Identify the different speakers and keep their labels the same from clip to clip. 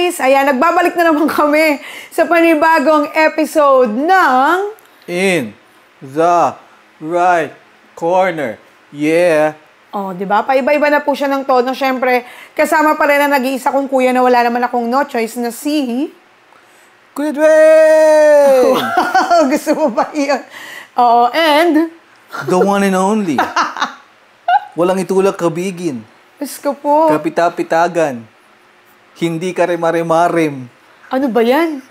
Speaker 1: guys! Ayan, nagbabalik na naman kami sa panibagong episode ng...
Speaker 2: In the right corner. Yeah.
Speaker 1: Oh, di ba? Paiba-iba na po siya ng tono. Siyempre, kasama pa rin na nag-iisa kong kuya na wala naman akong no choice na si...
Speaker 2: Kuya Dwayne!
Speaker 1: Wow! Gusto mo ba yun? Oo, and...
Speaker 2: The one and only. Walang itulak kabigin.
Speaker 1: Gusto po.
Speaker 2: Kapita-pitagan. Hindi ka rimarimarim.
Speaker 1: Ano ba yan?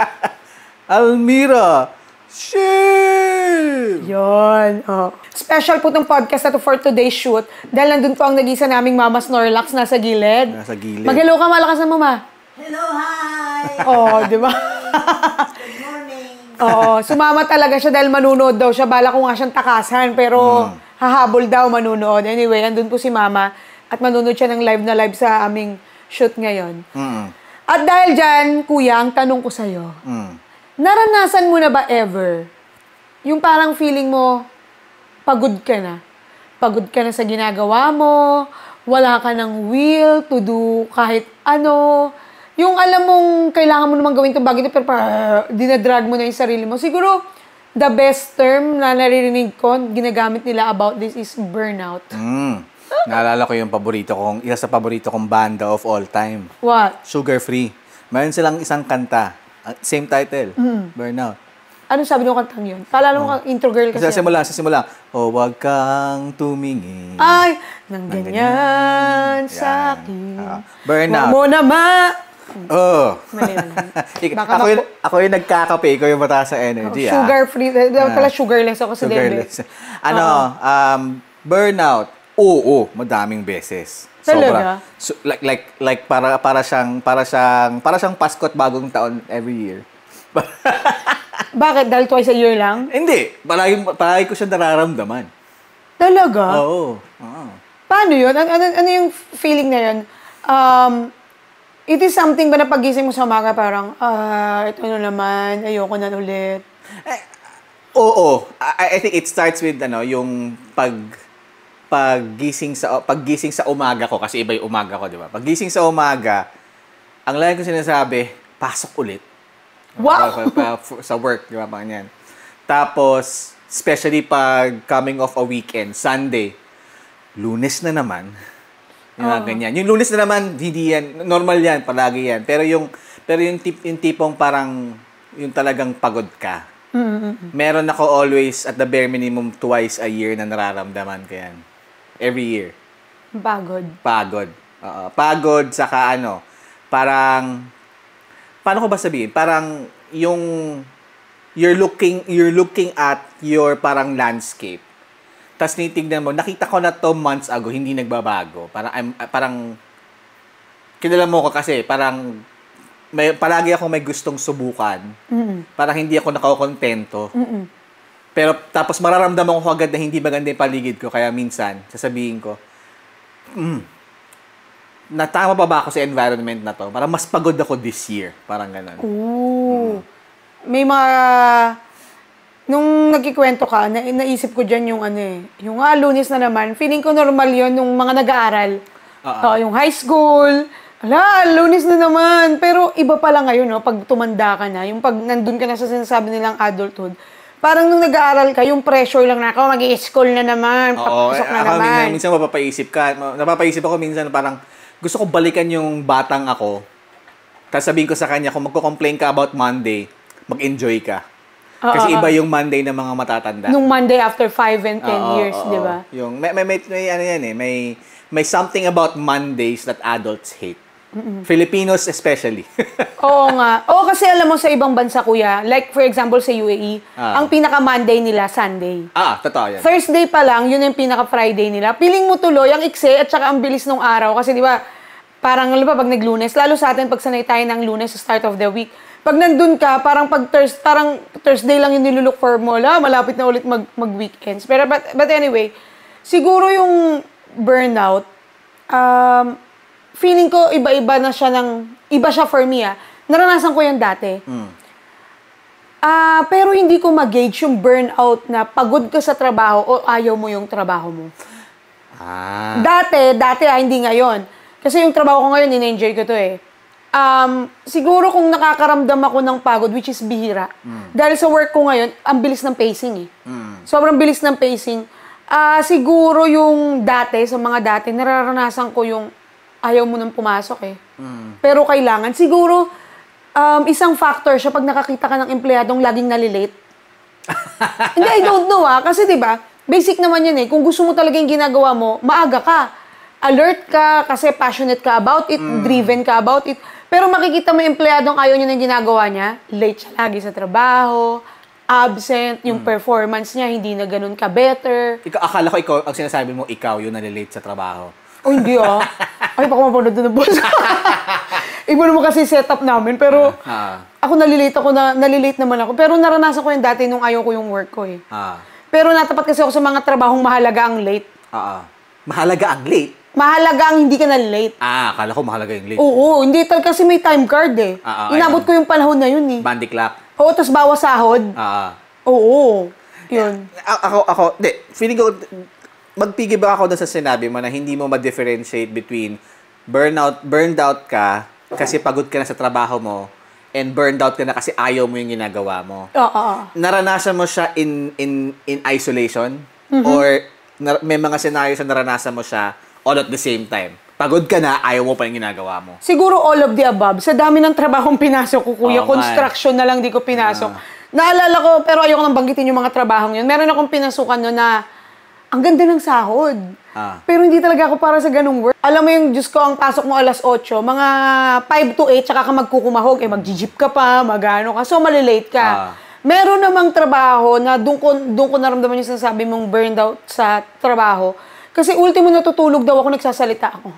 Speaker 2: Almira. Shit!
Speaker 1: Yun. Oh. Special po itong podcast na to for today's shoot dahil nandun po ang nag-isa naming Mama Snorlax nasa gilid.
Speaker 2: Nasa gilid.
Speaker 1: Mag-hello ka, malakas na mama.
Speaker 3: Hello, hi!
Speaker 1: Oo, di ba?
Speaker 3: Good morning!
Speaker 1: Oo, sumama talaga siya dahil manunood daw siya. Bala ko nga siyang takasan pero hahabol daw manunood. Anyway, andun po si mama at manunood siya ng live sa aming shoot ngayon. At dahil dyan, kuya, ang tanong ko sa'yo, naranasan mo na ba ever yung parang feeling mo, pagod ka na? Pagod ka na sa ginagawa mo, wala ka ng will to do kahit ano, yung alam mong kailangan mo naman gawin itong bagay pero dinadrag mo na yung sarili mo. Siguro, the best term na naririnig ko, ginagamit nila about this is burnout.
Speaker 2: Naalala ko yung isa sa paborito kong banda of all time.
Speaker 1: What?
Speaker 2: Sugar Free. Mayroon silang isang kanta. Same title. Burnout.
Speaker 1: Ano sabi nung kantang yun? Paalala mo kang intro girl kasi.
Speaker 2: Sa simula. Oh, wag kang tumingin.
Speaker 1: Ay, nang ganyan sa akin.
Speaker 2: Burnout.
Speaker 1: Huwag mo naman.
Speaker 2: Oh.
Speaker 1: Mali na lang.
Speaker 2: Ako yung nagkakape, ikaw yung mataas sa energy.
Speaker 1: Sugar free. Dapat pala sugarless ako sa
Speaker 2: Sugarless. Burnout. Oo, madaming beses.
Speaker 1: Talaga?
Speaker 2: Sobra. Like para siyang Pasko at bagong taon every year.
Speaker 1: Bakit? Dahil twice a year lang?
Speaker 2: Hindi. Palagi ko siya nararamdaman.
Speaker 1: Talaga?
Speaker 2: Oo.
Speaker 1: Paano yun? Ano yung feeling na yun? It is something ba na pagising mo sa umaga parang, ito na naman, ayoko na ulit?
Speaker 2: Oo. I think it starts with yung paggising sa umaga ko, kasi iba yung umaga ko, di ba? Paggising sa umaga, ang lagi ko sinasabi, pasok ulit.
Speaker 1: Wow!
Speaker 2: Sa work, di ba? Ganyan. Tapos, especially pag coming off a weekend, Sunday, Lunes na naman. Ganyan. Yung Lunes na naman, hindi yan. Normal yan, palagi yan. Pero yung tipong parang, yung talagang pagod ka. Meron ako always, at the bare minimum, twice a year na nararamdaman ko yan. Every year. Pagod. Pagod, saka parang, paano ko ba sabihin? Parang, you're looking at your parang landscape. Tapos nitignan mo, nakita ko na to months ago, hindi nagbabago. Parang, kilala mo ko kasi, parang, palagi ako may gustong subukan. Parang hindi ako nakakontento. Pero tapos mararamdaman ko agad na hindi maganda yung paligid ko. Kaya minsan, sasabihin ko, natama pa ba ako sa environment na to? Parang mas pagod ako this year. Parang gano'n.
Speaker 1: Ooh. May mga... Nung nagkikwento ka, naisip ko dyan yung yung Lunes na naman. Feeling ko normal yon nung mga nag-aaral. Yung high school. Lunes na naman. Pero iba pala ngayon, pag tumanda ka na, yung pag nandun ka na sa sinasabi nilang adulthood, parang nung nag-aaral ka, yung pressure lang na ako, mag-i-school na naman, papasok na naman.
Speaker 2: Minsan napapaisip ako minsan parang gusto ko balikan yung batang ako. Tapos sabihin ko sa kanya, kung magko-complain ka about Monday, mag-enjoy ka. Kasi iba yung Monday ng mga matatanda.
Speaker 1: Nung Monday after 5 and 10 years, di ba?
Speaker 2: Yung may something about Mondays that adults hate. Filipinos especially.
Speaker 1: Oo nga. Kasi alam mo sa ibang bansa, kuya, like for example sa UAE, ang pinaka-Monday nila, Sunday.
Speaker 2: Totoo yan.
Speaker 1: Thursday pa lang, yun yung pinaka-Friday nila. Piling mo tuloy, ang ikse at saka ang bilis ng araw. Kasi di ba, parang pag nag-Lunes, lalo sa atin, pag sanay tayo ng Lunes sa start of the week, pag nandun ka, parang Thursday lang yung nilulook for mo, malapit na ulit mag-weekends. Pero but anyway, siguro yung burnout, feeling ko iba-iba na siya iba siya for me Naranasan ko yan dati. Pero hindi ko mag-gauge yung burnout na pagod ka sa trabaho o ayaw mo yung trabaho mo. Dati hindi ngayon. Kasi yung trabaho ko ngayon, in-enjoy ko to siguro kung nakakaramdam ako ng pagod, which is bihira, dahil sa work ko ngayon, ang bilis ng pacing eh. Sobrang bilis ng pacing. Siguro yung dati, sa mga dati, nararanasan ko yung ayaw mo nang pumasok eh. Pero kailangan. Siguro, isang factor siya pag nakakita ka ng empleyadong laging nalilate. Hindi, I don't know kasi diba, basic naman yan eh. Kung gusto mo talaga yung ginagawa mo, maaga ka. Alert ka kasi passionate ka about it, driven ka about it. Pero makikita mo yung empleyadong ayaw niya ng ginagawa niya, late siya lagi sa trabaho, absent, yung performance niya hindi na ganun ka-better.
Speaker 2: Akala ko ikaw, ang sinasabi mo, ikaw yung nalilate sa trabaho.
Speaker 1: Oh, hindi Ay, baka mapanood doon ng boss. Iba naman kasi setup namin, pero ako nalilate naman ako. Pero naranasan ko yung dati nung ayaw ko yung work ko eh. Pero natapat kasi ako sa mga trabahong mahalaga ang late.
Speaker 2: Mahalaga ang late?
Speaker 1: Mahalaga ang hindi ka na late.
Speaker 2: Akala ko mahalaga yung late.
Speaker 1: Oo, hindi talaga kasi may time card eh. Inabot ko yung panahon na yun eh.
Speaker 2: Bandy clock.
Speaker 1: Oo, tapos bawas sahod. Oo, yun.
Speaker 2: Feeling ko, magpigibak ako doon sa sinabi mo na hindi mo ma-differentiate between burned out ka kasi pagod ka na sa trabaho mo and burned out ka na kasi ayaw mo yung ginagawa mo. Naranasan mo siya in isolation or may mga scenarios na naranasan mo siya all at the same time. Pagod ka na, ayaw mo pa yung ginagawa mo.
Speaker 1: Siguro all of the above. Sa dami ng trabahong pinasok ko, kuya, construction na lang di ko pinasok. Naalala ko, pero ayoko nang banggitin yung mga trabahong yun. Meron akong pinasukan no na ang ganda ng sahod. Pero hindi talaga ako para sa ganung work. Alam mo yung, Diyos ko, ang pasok mo alas 8, mga 5 to 8, tsaka ka magkukumahog, mag-jeep ka pa, magano ka, so malilate ka. Meron namang trabaho na doon ko naramdaman yung sinasabi mong burned out sa trabaho. Kasi ultimo natutulog daw ako, nagsasalita ako.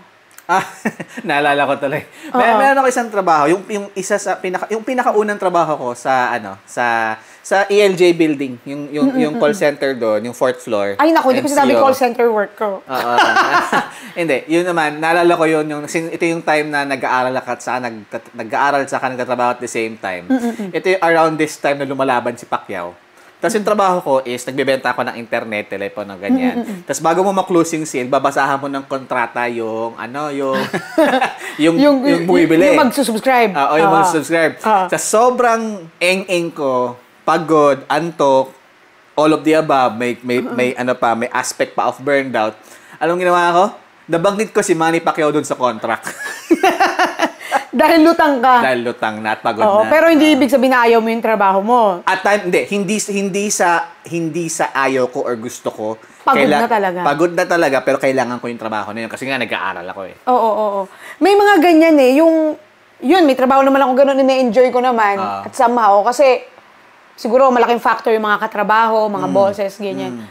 Speaker 2: Naalala ko tuloy. Meron ako isang trabaho, yung pinakaunang trabaho ko sa ELJ building, yung call center doon, yung 4th floor.
Speaker 1: Ay naku, hindi ko sinabi call center work ko.
Speaker 2: Hindi, yun naman, naalala ko yun, ito yung time na nag-aaral saka nagtatrabaho at the same time. Ito yung around this time na lumalaban si Pacquiao. Tapos yung trabaho ko is, nagbebenta ako ng internet, telepono, ganyan. Tapos bago mo ma-closing sale, babasahan mo ng kontrata yung bumibili.
Speaker 1: Yung mag-subscribe.
Speaker 2: Yung mag-subscribe. Sa sobrang eng-eng ko, pagod, antok, all of the above, may aspect pa of burned out. Anong ginawa ko? Nabanggit ko si Manny Pacquiao dun sa contract.
Speaker 1: Dahil lutang ka.
Speaker 2: Dahil lutang na at pagod na.
Speaker 1: Pero hindi ibig sabihin na ayaw mo yung trabaho mo.
Speaker 2: At time, hindi sa ayaw ko or gusto ko.
Speaker 1: Pagod na talaga.
Speaker 2: Pagod na talaga, pero kailangan ko yung trabaho na yun. Kasi nga, nag-aaral ako eh.
Speaker 1: Oo. May mga ganyan eh. Yun, may trabaho naman ako ganun, na-enjoy ko naman. At somehow, kasi siguro malaking factor yung mga katrabaho, mga bosses, ganyan.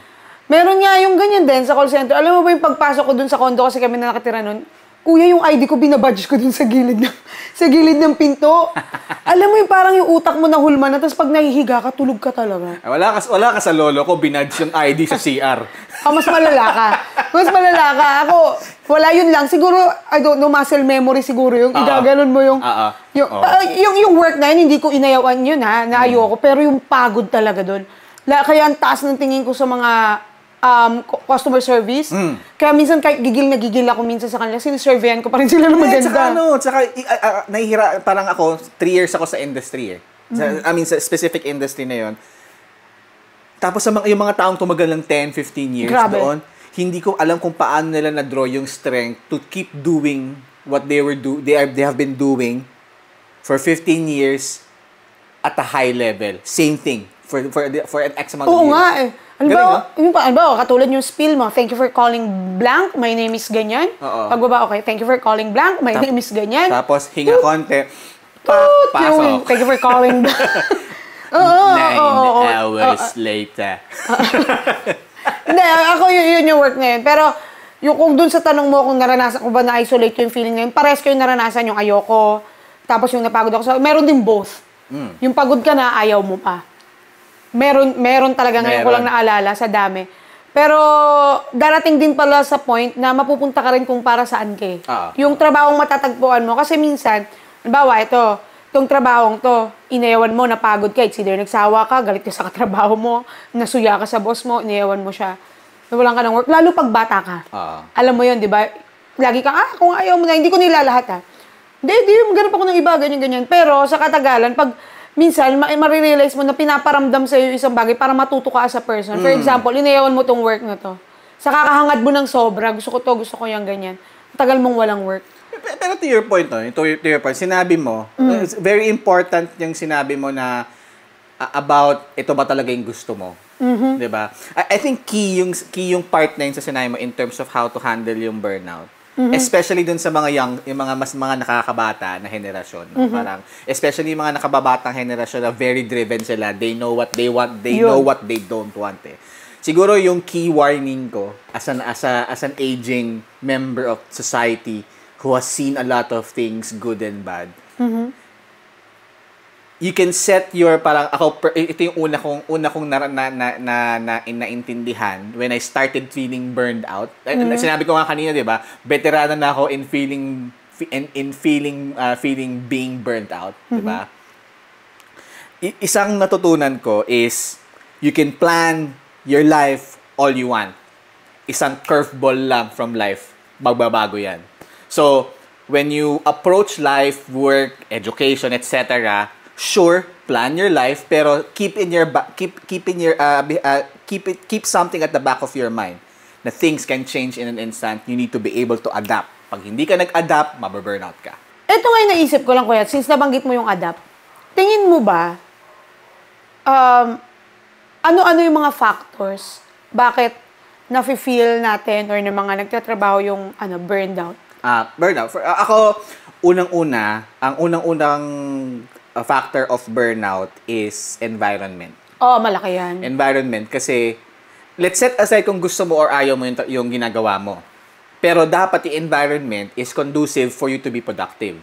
Speaker 1: Meron nga yung ganyan din sa call center. Alam mo ba yung pagpasok ko dun sa condo kasi kami na nakatira nun, kuya, yung ID ko binabadge ko dun sa gilid ng pinto. Alam mo yung parang yung utak mo nahulma na, tapos pag nahihiga ka, tulog ka talaga.
Speaker 2: Wala ka sa lolo ko, binadge yung ID sa CR.
Speaker 1: Mas malala ka. Mas malala ka. Ako, wala yun lang. Siguro, I don't know, muscle memory siguro yung igaganon mo yung work na yun, hindi ko inayawan yun na ayoko. Pero yung pagod talaga dun. Kaya ang taas ng tingin ko sa mga customer service. Kaya minsan kahit gigil ako minsan sa kanila, sinisurveyan ko pa rin sila na maganda.
Speaker 2: Tsaka nahihira, parang ako, 3 years ako sa industry eh. Sa specific industry na yon. Tapos yung mga taong tumagal ng 10, 15 years doon, hindi ko alam kung paano nila na-draw yung strength to keep doing what they have been doing for 15 years at a high level. Same thing for an X amount of years.
Speaker 1: Oo nga eh. Ano ba, katulad yung spill mo, thank you for calling blank, my name is ganyan. Pagbaba, okay, thank you for calling blank, my name is ganyan.
Speaker 2: Tapos, hinga konti, pasok.
Speaker 1: Thank you for calling blank.
Speaker 2: 9 hours later.
Speaker 1: Hindi, ako yun yung work na yun. Pero, kung dun sa tanong mo kung naranasan ko ba na-isolate yung feeling na yun, parehas ko yung naranasan yung ayoko, tapos yung napagod ako. So, meron din both. Yung pagod ka na, ayaw mo pa. Meron talaga ngayon ko lang naalala sa dami. Pero darating din pala sa point na mapupunta ka rin kung para saan ka eh. Yung trabahong matatagpuan mo. Kasi minsan, halimbawa itong trabahong to, inayawan mo, napagod ka, it's either nagsawa ka, galit ka sa katrabaho mo, nasuya ka sa boss mo, inayawan mo siya, nawalan ka ng work. Lalo pag bata ka. Alam mo yun, di ba? Lagi kang, kung ayaw mo na, hindi ko nilalahat Hindi, ganun pa ko ng iba, ganyan. Pero sa katagalan, pag minsan, marirealize mo na pinaparamdam sa'yo yung isang bagay para matuto ka as a person. For example, inayawan mo tong work na to. Sa kakahangad mo ng sobra, gusto ko yung ganyan. Tagal mong walang work.
Speaker 2: Pero to your point, no? To your point, sinabi mo, it's very important yung sinabi mo na about ito ba talaga yung gusto mo. 'Di ba? I think key yung part na yun sa sinabi mo in terms of how to handle yung burnout. Especially dun sa yung mga nakakabata na henerasyon. No? Parang, especially yung mga nakababatang henerasyon na very driven sila. They know what they want. They know what they don't want. Siguro yung key warning ko as an aging member of society who has seen a lot of things, good and bad. You can set your ito yung una kong naintindihan when I started feeling burned out. Sinabi ko nga kanina, 'di ba? Veterano na ako in feeling being burnt out, 'di ba? Isang natutunan ko is you can plan your life all you want. Isang curveball lang from life, magbabago 'yan. So, when you approach life, work, education, etc., sure, plan your life, pero keep something at the back of your mind na things can change in an instant. You need to be able to adapt. Pag hindi ka nag-adapt, mababurnout ka.
Speaker 1: Ito nga yung naisip ko lang, Kuya, since nabanggit mo yung adapt. Tingin mo ba, ano-ano yung mga factors bakit nafe-feel natin or ng mga nagtatrabaho yung burned out?
Speaker 2: Burnout. Ako, ang unang-unang factor of burnout is environment.
Speaker 1: Oo, malaki yan.
Speaker 2: Environment. Kasi, let's set aside kung gusto mo or ayaw mo yung ginagawa mo. Pero dapat yung environment is conducive for you to be productive.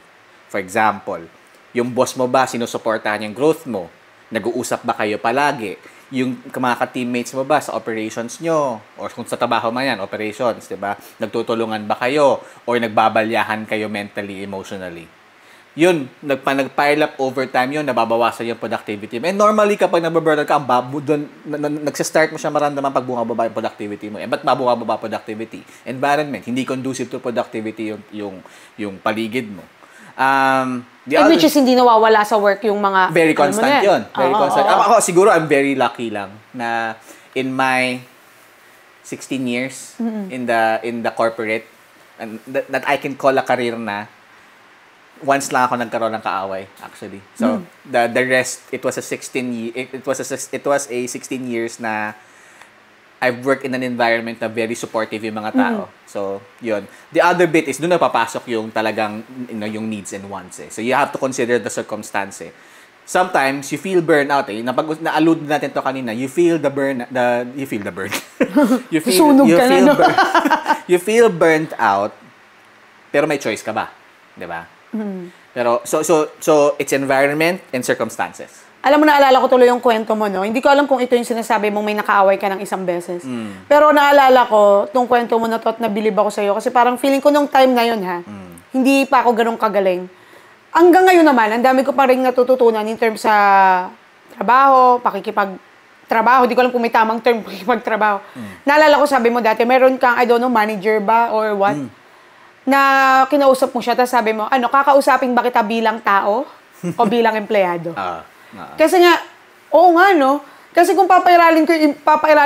Speaker 2: For example, yung boss mo ba, sinusuportahan yung growth mo? Nag-uusap ba kayo palagi? Yung mga ka-teammates mo ba sa operations nyo? Or kung sa trabaho man yan, operations, di ba? Nagtutulungan ba kayo? Or nagbabalyahan kayo mentally, emotionally? Yun, nag-pile up overtime yun, nababawasan yung productivity mo. And normally, kapag nababurnout ka, nagsistart mo siya maramdaman pag bumababa yung productivity mo. Ba't mabababa productivity? Environment, hindi conducive to productivity yung paligid mo.
Speaker 1: Which is hindi nawawala sa work yung mga...
Speaker 2: Very constant yun. Very constant. Ako, siguro, I'm very lucky lang na in my 16 years in the corporate, and that I can call a career na, once lang ako nagkaroon ng kaaway, actually. So, the rest, it was a 16 years na I've worked in an environment na very supportive yung mga tao. So, yun. The other bit is doon na papasok yung talagang, yung needs and wants. So, you have to consider the circumstance. Sometimes, you feel burnout. Na-allude natin to kanina. You feel the burn. You feel burnt out, pero may choice ka ba? 'Di ba? Pero so it's environment and circumstances.
Speaker 1: Alam mo, naalala ko tuloy yung kwento mo, no? Hindi ko alam kung ito yung sinasabi mong may nakaaway ka ng isang beses. Pero naalala ko, tong kwento mo na to at nabilib ako sa'yo. Kasi parang feeling ko nung time na yun, hindi pa ako ganun kagaling. Hanggang ngayon naman, ang dami ko pa rin natututunan in terms sa trabaho, pakikipagtrabaho. Hindi ko alam kung may tamang term, pakikipagtrabaho. Naalala ko, sabi mo dati, meron kang, I don't know, manager ba or what? Na kinausap mo siya, tapos sabi mo, kakausapin ba kita bilang tao o bilang empleyado? Kasi nga, oo nga, no? Kasi kung papairalin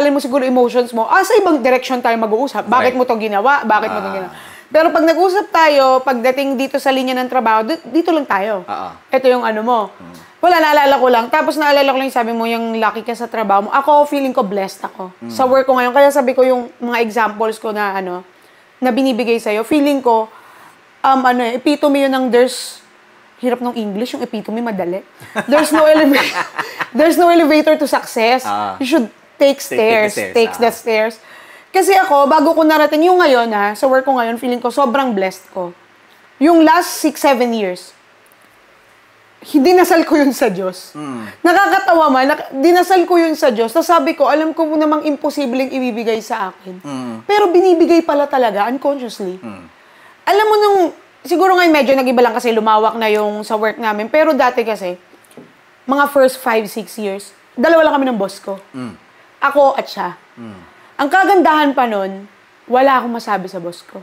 Speaker 1: mo siguro emotions mo, sa ibang direction tayo mag-uusap. Bakit mo to ginawa? Bakit mo to ginawa? Pero pag nag-usap tayo, pagdating dito sa linya ng trabaho, dito lang tayo. Ito yung mo. Wala, naalala ko lang. Tapos naalala ko lang sabi mo, yung lucky ka sa trabaho mo. Ako, feeling ko blessed ako. Sa work ko ngayon. Kaya sabi ko yung mga examples ko na na binibigay sa'yo, feeling ko, epitome yun ng hirap ng English, yung epitome madali. There's no elevator to success. You should take stairs. Take the stairs. Kasi ako, bago ko narating yung ngayon, sa work ko ngayon, feeling ko sobrang blessed ko. Yung last 6-7 years, dinasal ko yun sa Diyos. Nakakatawa man, dinasal ko yun sa Diyos. Tapos sabi ko, alam ko namang imposibleng ibibigay sa akin. Pero binibigay pala talaga, unconsciously. Alam mo siguro ngayon medyo nag-iba lang kasi lumawak na yung sa work namin. Pero dati kasi, mga first 5-6 years, dalawa lang kami ng boss ko. Ako at siya. Ang kagandahan pa nun, wala akong masabi sa boss ko.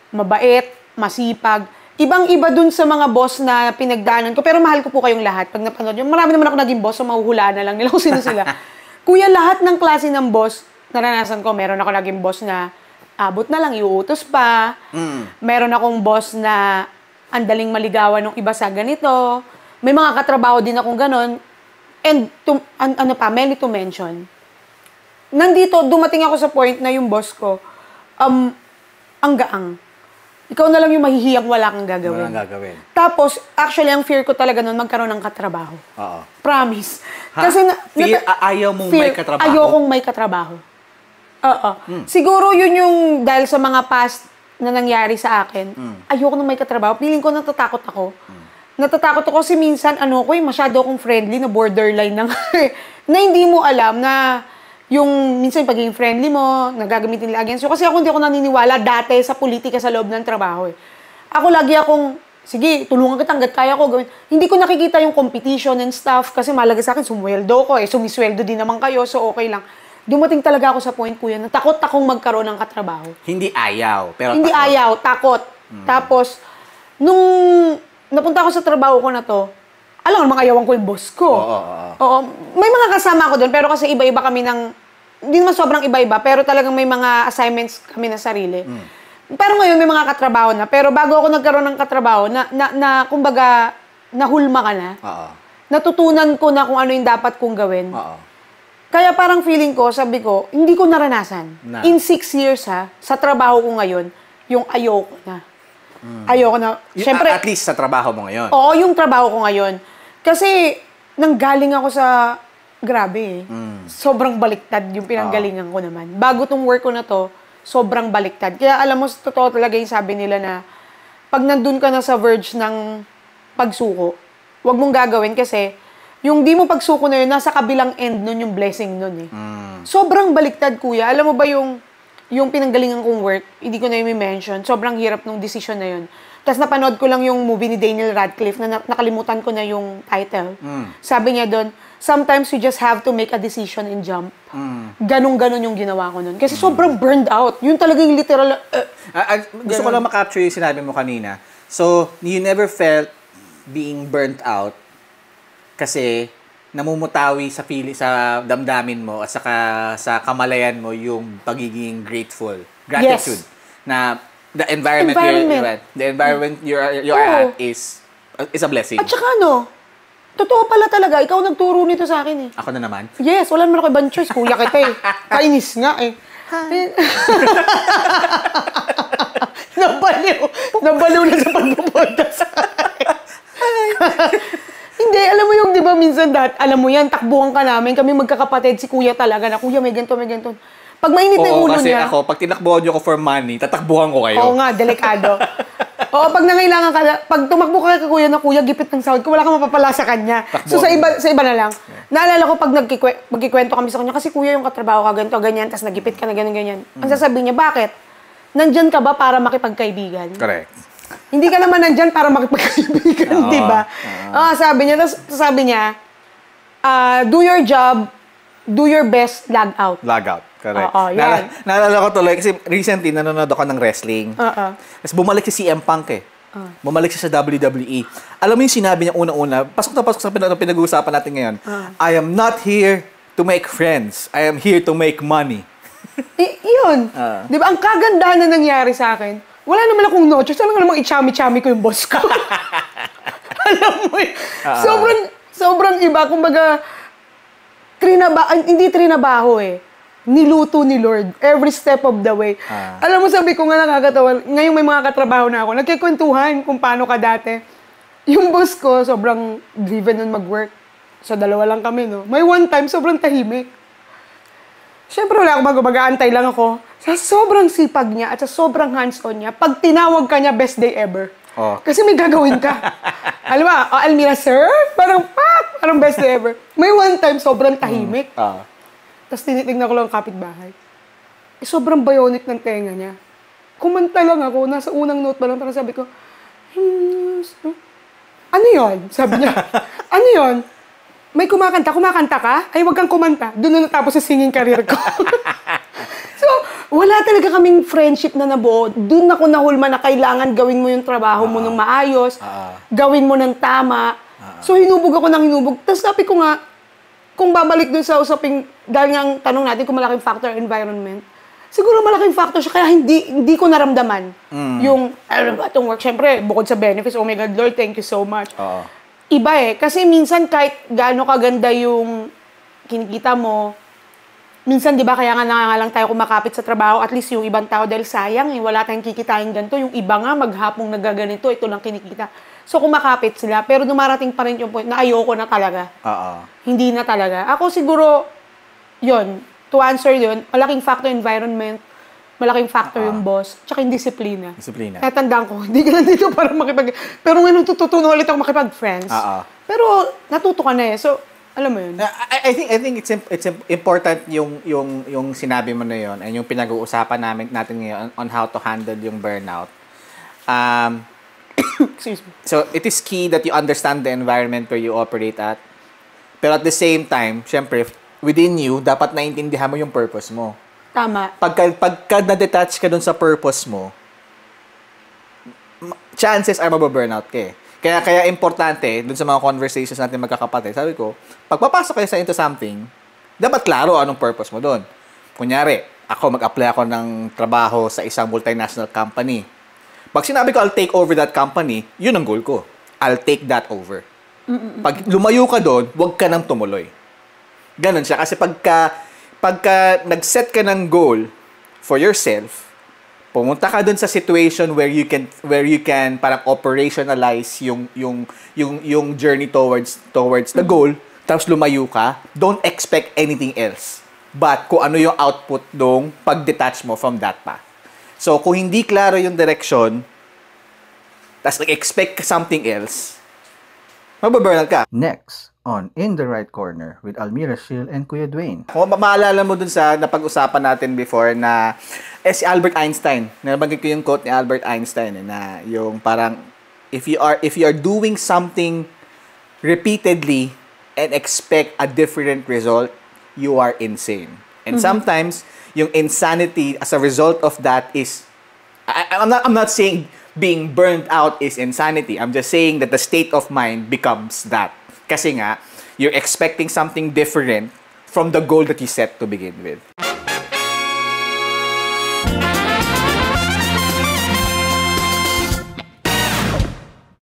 Speaker 1: Mabait, masipag. ibang-iba dun sa mga boss na pinagdaanan ko. Pero mahal ko po kayong lahat. Pag napanood nyo, marami naman ako naging boss, so mahuhulaan na lang nila kung sino sila. Kuya, lahat ng klase ng boss, naranasan ko, meron ako naging boss na abot na lang, iuutos pa. Meron akong boss na andaling maligawan ng iba sa ganito. May mga katrabaho din akong ganon. And, many to mention. Nandito, dumating ako sa point na yung boss ko, ang gaang. Ikaw na lang yung mahihiyang wala kang gagawin.
Speaker 2: Walang gagawin.
Speaker 1: Tapos, actually, ang fear ko talaga nun, magkaroon ng katrabaho.
Speaker 2: Oo.
Speaker 1: Promise.
Speaker 2: Ha?
Speaker 1: Kasi
Speaker 2: ayaw mong may katrabaho?
Speaker 1: Ayokong may katrabaho. Oo. Siguro yun yung dahil sa mga past na nangyari sa akin, ayoko nang may katrabaho. Feeling ko natatakot ako. Natatakot ako kasi minsan, masyado akong friendly na borderline na na hindi mo alam na yung minsan pagiging friendly mo, nagagamitin nila against you. Kasi ako hindi ako naniniwala dati sa politika sa loob ng trabaho. Ako lagi akong, sige, tulungan kita hanggat kaya ko gawin. Hindi ko nakikita yung competition and stuff kasi malaga sa akin, sumweldo ko sumisweldo din naman kayo, so okay lang. Dumating talaga ako sa point, kuya, na takot akong magkaroon ng katrabaho.
Speaker 2: Hindi ayaw, pero
Speaker 1: hindi
Speaker 2: takot.
Speaker 1: ayaw, takot. Tapos, nung napunta ako sa trabaho ko na to, alam mo, mga ayawan ko yung boss ko. Oo. May mga kasama ko doon, pero kasi iba-iba kami ng, hindi naman sobrang iba-iba, pero talagang may mga assignments kami na sarili. Pero ngayon may mga katrabaho na. Pero bago ako nagkaroon ng katrabaho, kumbaga, nahulma ka na. Natutunan ko na kung ano yung dapat kong gawin. Kaya parang feeling ko, sabi ko, hindi ko naranasan. In 6 years sa trabaho ko ngayon, yung ayoko na. Ayoko na. Siyempre,
Speaker 2: at least sa trabaho mo ngayon.
Speaker 1: Oo, yung trabaho ko ngayon. Kasi, nanggaling ako sa, grabe sobrang baliktad yung pinanggalingan ko naman. Bago tong work ko na to, sobrang baliktad. Kaya alam mo, totoo talaga yung sabi nila na, pag nandun ka na sa verge ng pagsuko, huwag mong gagawin kasi, yung di mo pagsuko na yun, nasa kabilang end nun yung blessing nun Sobrang baliktad, kuya. Alam mo ba yung pinanggalingan kong work, hindi ko na yung mention, sobrang hirap nung decision na yun. Tapos napanood ko lang yung movie ni Daniel Radcliffe na nakalimutan ko na yung title. Sabi niya doon, sometimes you just have to make a decision and jump. Ganun-ganun yung ginawa ko nun. Kasi sobrang burned out. Yun talaga yung literal...
Speaker 2: gusto ko lang makapture yung sinabi mo kanina. So, you never felt being burnt out kasi namumutawi sa damdamin mo at saka sa kamalayan mo yung pagiging grateful. Gratitude.
Speaker 1: Yes.
Speaker 2: Na the environment you're at is a blessing.
Speaker 1: At saka totoo pala talaga, ikaw nagturo nito sa akin
Speaker 2: Ako na naman?
Speaker 1: Yes, wala naman ako ibang choice. Kuya kita Kainis nga Nabaliw na sa pagpupunta sa Hindi, alam mo yung, di ba, minsan alam mo yan, takbuhan ka namin, kami magkakapatid, si kuya talaga, na kuya, may ganito. Pag mainit na yung ulo
Speaker 2: kasi
Speaker 1: niya.
Speaker 2: ako, pag tinakbuhan niyo ko for money, tatakbuhan ko kayo.
Speaker 1: Oo nga, delikado. Oo, pag nangailangan ka, pag tumakbo ka kay kuya na kuya, gipit ng sahod ko, wala kang mapapala sa kanya. So, sa iba na lang. Naalala ko pag magkikwento kami sa kanya, kasi kuya yung katrabaho ka, ganito, ganyan, tapos nagipit ka na ganyan. Ang sasabihin niya, bakit? Nandyan ka ba para makipagkaibigan?
Speaker 2: Correct.
Speaker 1: Hindi ka naman nandyan para makipagkaibigan, di ba? Sabi niya, do your job, do your best, lag out.
Speaker 2: Lag out, correct.
Speaker 1: Yan.
Speaker 2: Naalala ko tuloy, kasi recently, nanonood ako ng wrestling. Tapos bumalik si CM Punk Bumalik siya sa WWE. Alam mo yung sinabi niya una-una, pasok na pasok sa pinag-uusapan natin ngayon. I am not here to make friends. I am here to make money.
Speaker 1: Yun. Di ba? Ang kagandahan na nangyari sa akin, wala naman akong no choice. Alam nga namang ichami-chami ko yung boss ko. Alam mo sobrang iba. Kumbaga, hindi trinabaho Niluto ni Lord. Every step of the way. Alam mo, sabi ko nga nakakatawa. Ngayon may mga katrabaho na ako. Nagkikwentuhan kung paano ka dati. Yung boss ko, sobrang driven nun mag-work. So, dalawa lang kami, May one time, sobrang tahimik. Siyempre, wala akong mag-aantay lang ako. Sa sobrang sipag niya at sa sobrang hands-on niya, pag tinawag ka niya, best day ever. Kasi may gagawin ka. Alam mo, Almira, sir? Parang best day ever. May one time, sobrang tahimik. Tapos tinitignan ko lang ang kapitbahay. Sobrang bionic ng tenga niya. Kumanta lang ako, nasa unang note pa lang, parang sabi ko, ano yun? Sabi niya, ano yun? May kumakanta ka? Ay, wag kang kumanta. Doon na natapos sa singing career ko. So, Wala talaga kaming friendship na nabuo. Doon ako nahulma na kailangan gawin mo yung trabaho mo ng maayos, gawin mo ng tama. So, hinubog ako ng hinubog. Tapos sabi ko nga, kung babalik dun sa usaping, dahil nga ang tanong natin kung malaking factor environment, siguro malaking factor siya, kaya hindi ko naramdaman yung, ano ba, itong work. Siyempre, bukod sa benefits, oh my God, Lord, thank you so much. Iba kasi minsan kahit gaano kaganda yung kinikita mo, minsan, di ba, kaya nga nangangalang tayo kumakapit sa trabaho, at least yung ibang tao, dahil sayang, wala tayong kikitain ganito. Yung iba nga, maghapong nagaganito, ito lang kinikita. So, kumakapit sila, pero dumarating pa rin yung point na ayoko na talaga. Hindi na talaga. Ako siguro, yon to answer yun, malaking factor environment, malaking factor yung boss, tsaka yung disiplina. Natandaan ko, hindi ka nandito para pero ngayon tututunan ulit ako makipag-friends. Pero natuto ka na So, alam mo yun.
Speaker 2: I think it's important yung sinabi mo na yun and yung pinag-uusapan natin ngayon on how to handle yung burnout.
Speaker 1: Excuse me.
Speaker 2: So, it is key that you understand the environment where you operate at. Pero at the same time, syempre, within you, dapat naiintindihan mo yung purpose mo.
Speaker 1: Tama.
Speaker 2: Pagka na-detach ka dun sa purpose mo, chances are mababurnout ka Kaya importante, dun sa mga conversations natin magkakapatid, sabi ko, pagpapasok kayo into something, dapat klaro anong purpose mo dun. Kunyari, mag-apply ako ng trabaho sa isang multinational company. Pag sinabi ko, I'll take over that company, yun ang goal ko. I'll take that over. Pag lumayo ka doon, huwag ka nang tumuloy. Ganon siya. Kasi pagka nag-set ka ng goal for yourself, pumunta ka doon sa situation where you can parang operationalize yung journey towards the goal, tapos lumayo ka, don't expect anything else. But kung ano yung output nung pag-detach mo from that path. So, kung hindi klaro yung direction, tapos nag-expect something else, mababurnout ka.
Speaker 4: Next, on In the Right Corner with Almira Shil and Kuya Dwayne.
Speaker 2: Kung maalala mo dun sa napag-usapan natin before na si Albert Einstein, nabanggit ko yung quote ni Albert Einstein na yung parang if you are doing something repeatedly and expect a different result, you are insane. And sometimes yung insanity as a result of that is I'm not saying being burned out is insanity. I'm just saying that the state of mind becomes that. Kasi nga, you're expecting something different from the goal that you set to begin with.